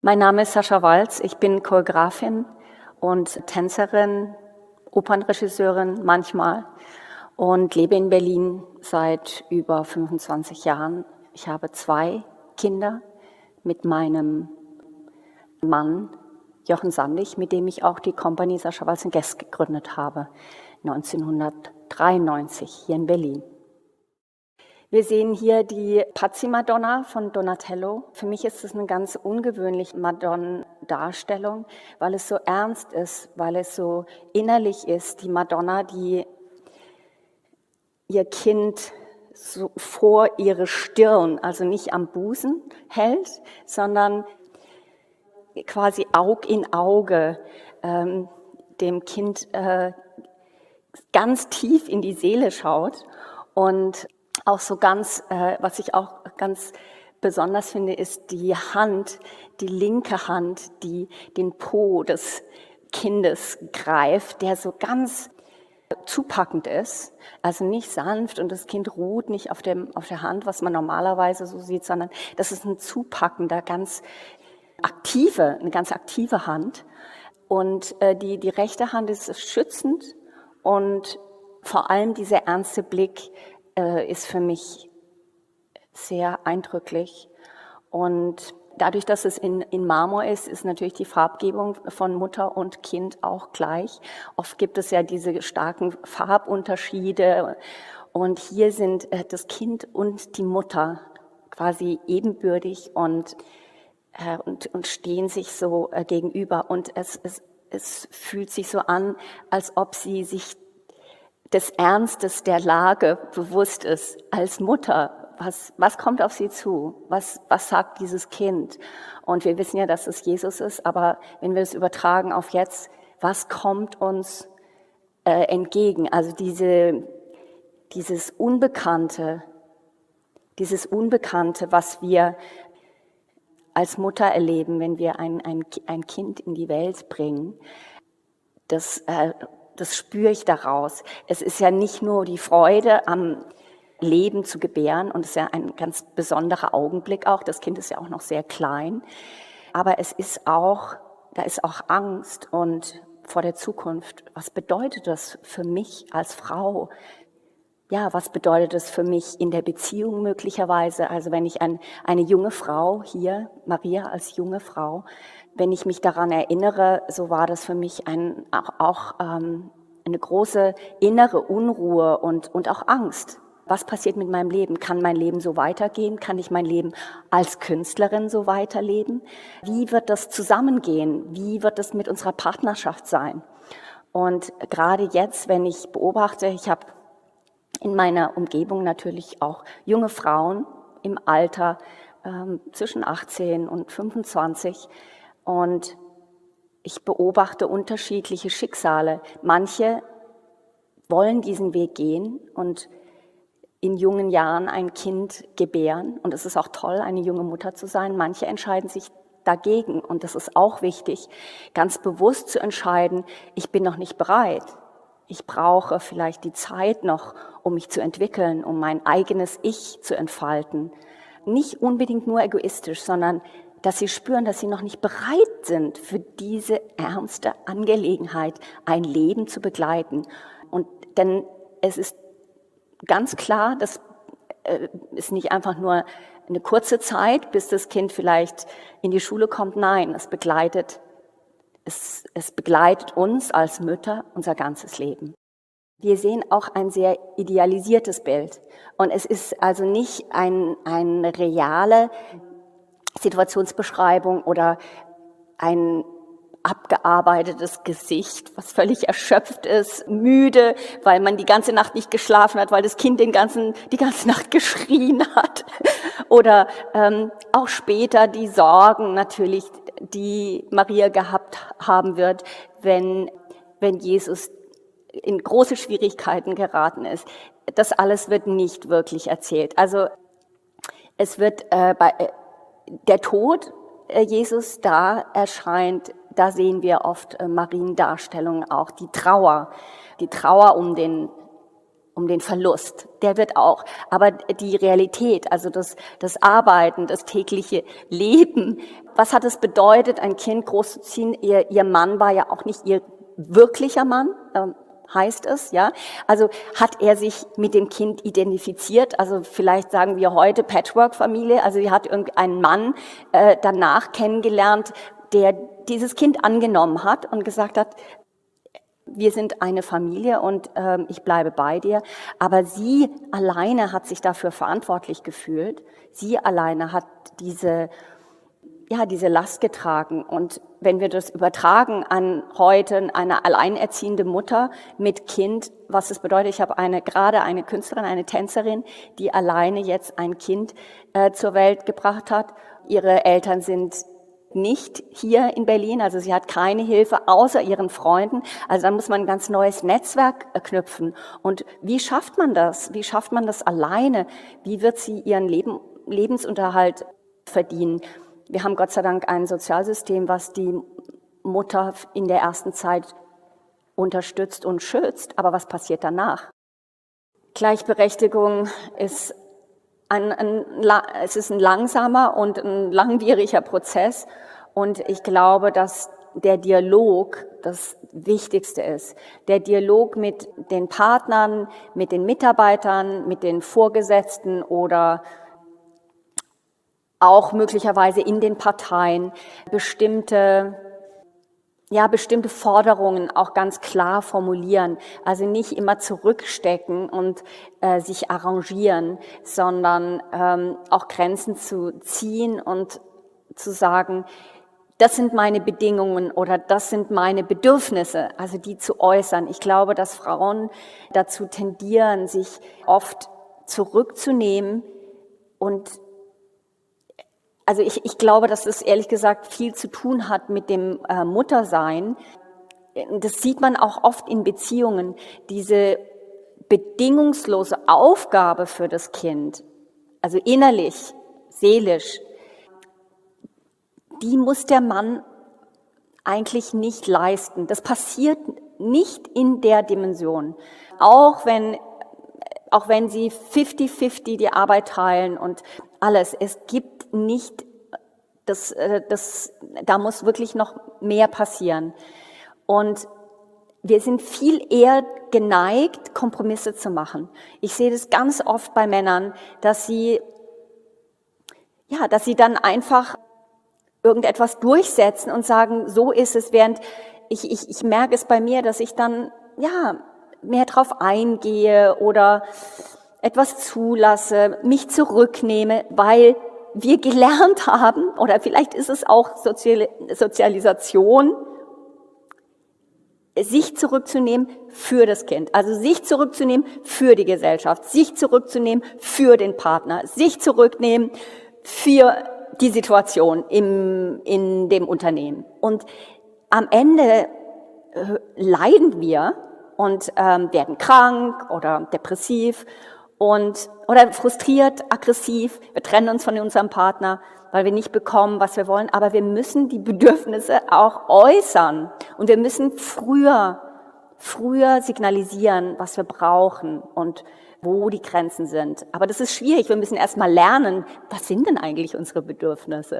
Mein Name ist Sascha Walz, ich bin Choreografin und Tänzerin, Opernregisseurin manchmal und lebe in Berlin seit über 25 Jahren. Ich habe 2 Kinder mit meinem Mann Jochen Sandig, mit dem ich auch die Company Sascha Walz & Guest gegründet habe, 1993 hier in Berlin. Wir sehen hier die Pazzi-Madonna von Donatello. Für mich ist es eine ganz ungewöhnliche Madonnendarstellung, weil es so ernst ist, weil es so innerlich ist. Die Madonna, die ihr Kind so vor ihre Stirn, also nicht am Busen hält, sondern quasi Aug in Auge dem Kind ganz tief in die Seele schaut. Und auch so ganz, was ich auch ganz besonders finde, ist die Hand, die linke Hand, die den Po des Kindes greift, der so ganz zupackend ist, also nicht sanft und das Kind ruht nicht auf der Hand, was man normalerweise so sieht, sondern das ist ein zupackender, eine ganz aktive Hand. Und die rechte Hand ist schützend und vor allem dieser ernste Blick ist für mich sehr eindrücklich. Und dadurch, dass es in Marmor ist natürlich die Farbgebung von Mutter und Kind auch gleich. Oft gibt es ja diese starken Farbunterschiede. Und hier sind das Kind und die Mutter quasi ebenbürtig und stehen sich so gegenüber. Und es fühlt sich so an, als ob sie sich des Ernstes der Lage bewusst ist, als Mutter. Was kommt auf sie zu? Was sagt dieses Kind? Und wir wissen ja, dass es Jesus ist, aber wenn wir es übertragen auf jetzt, was kommt uns entgegen? Also dieses Unbekannte, was wir als Mutter erleben, wenn wir ein Kind in die Welt bringen, das spüre ich daraus. Es ist ja nicht nur die Freude am Leben zu gebären und es ist ja ein ganz besonderer Augenblick auch. Das Kind ist ja auch noch sehr klein. Aber da ist auch Angst und vor der Zukunft. Was bedeutet das für mich als Frau? Ja, was bedeutet das für mich in der Beziehung möglicherweise? Also wenn ich eine junge Frau hier, Maria als junge Frau, wenn ich mich daran erinnere, so war das für mich auch eine große innere Unruhe und auch Angst. Was passiert mit meinem Leben? Kann mein Leben so weitergehen? Kann ich mein Leben als Künstlerin so weiterleben? Wie wird das zusammengehen? Wie wird das mit unserer Partnerschaft sein? Und gerade jetzt, wenn ich beobachte, ich habe in meiner Umgebung natürlich auch junge Frauen im Alter zwischen 18 und 25 und ich beobachte unterschiedliche Schicksale. Manche wollen diesen Weg gehen und in jungen Jahren ein Kind gebären und es ist auch toll, eine junge Mutter zu sein. Manche entscheiden sich dagegen und das ist auch wichtig, ganz bewusst zu entscheiden, ich bin noch nicht bereit. Ich brauche vielleicht die Zeit noch, um mich zu entwickeln, um mein eigenes Ich zu entfalten. Nicht unbedingt nur egoistisch, sondern dass sie spüren, dass sie noch nicht bereit sind, für diese ernste Angelegenheit ein Leben zu begleiten. Und denn es ist ganz klar, das ist nicht einfach nur eine kurze Zeit, bis das Kind vielleicht in die Schule kommt. Nein, es begleitet uns als Mütter unser ganzes Leben. Wir sehen auch ein sehr idealisiertes Bild. Und es ist also nicht eine reale Situationsbeschreibung oder ein abgearbeitetes Gesicht, was völlig erschöpft ist, müde, weil man die ganze Nacht nicht geschlafen hat, weil das Kind die ganze Nacht geschrien hat. Oder auch später die Sorgen natürlich, die Maria gehabt haben wird, wenn Jesus in große Schwierigkeiten geraten ist. Das alles wird nicht wirklich erzählt. Also es wird der Tod Jesus da erscheint, da sehen wir oft Mariendarstellungen auch, die Trauer um den um den Verlust. Der wird auch. Aber die Realität, also das Arbeiten, das tägliche Leben, was hat es bedeutet, ein Kind großzuziehen? Ihr Mann war ja auch nicht ihr wirklicher Mann, heißt es, ja. Also hat er sich mit dem Kind identifiziert? Also vielleicht sagen wir heute Patchwork-Familie. Also sie hat irgendeinen Mann danach kennengelernt, der dieses Kind angenommen hat und gesagt hat, wir sind eine Familie und ich bleibe bei dir. Aber sie alleine hat sich dafür verantwortlich gefühlt. Sie alleine hat diese Last getragen. Und wenn wir das übertragen an heute eine alleinerziehende Mutter mit Kind, was es bedeutet, ich habe gerade eine Künstlerin, eine Tänzerin, die alleine jetzt ein Kind zur Welt gebracht hat. Ihre Eltern sind nicht hier in Berlin, also sie hat keine Hilfe außer ihren Freunden. Also dann muss man ein ganz neues Netzwerk knüpfen. Und wie schafft man das? Wie schafft man das alleine? Wie wird sie ihren Lebensunterhalt verdienen? Wir haben Gott sei Dank ein Sozialsystem, was die Mutter in der ersten Zeit unterstützt und schützt. Aber was passiert danach? Gleichberechtigung ist es ist ein langsamer und ein langwieriger Prozess. Und ich glaube, dass der Dialog das Wichtigste ist. Der Dialog mit den Partnern, mit den Mitarbeitern, mit den Vorgesetzten oder auch möglicherweise in den Parteien bestimmte Forderungen auch ganz klar formulieren. Also nicht immer zurückstecken und sich arrangieren, sondern auch Grenzen zu ziehen und zu sagen, das sind meine Bedingungen oder das sind meine Bedürfnisse, also die zu äußern. Ich glaube, dass Frauen dazu tendieren, sich oft zurückzunehmen und also ich glaube, dass es ehrlich gesagt viel zu tun hat mit dem Muttersein. Das sieht man auch oft in Beziehungen. Diese bedingungslose Aufgabe für das Kind, also innerlich, seelisch, die muss der Mann eigentlich nicht leisten. Das passiert nicht in der Dimension. Auch wenn sie 50-50 die Arbeit teilen und alles. Es gibt nicht, da muss wirklich noch mehr passieren. Und wir sind viel eher geneigt, Kompromisse zu machen. Ich sehe das ganz oft bei Männern, dass sie dann einfach irgendetwas durchsetzen und sagen, so ist es, während ich merke es bei mir, dass ich dann, mehr drauf eingehe oder etwas zulasse, mich zurücknehme, weil wir gelernt haben, oder vielleicht ist es auch Sozialisation, sich zurückzunehmen für das Kind, also sich zurückzunehmen für die Gesellschaft, sich zurückzunehmen für den Partner, sich zurücknehmen für die Situation in dem Unternehmen. Und am Ende leiden wir und werden krank oder depressiv oder frustriert, aggressiv. Wir trennen uns von unserem Partner, weil wir nicht bekommen, was wir wollen. Aber wir müssen die Bedürfnisse auch äußern. Und wir müssen früher signalisieren, was wir brauchen und wo die Grenzen sind. Aber das ist schwierig. Wir müssen erst mal lernen, was sind denn eigentlich unsere Bedürfnisse?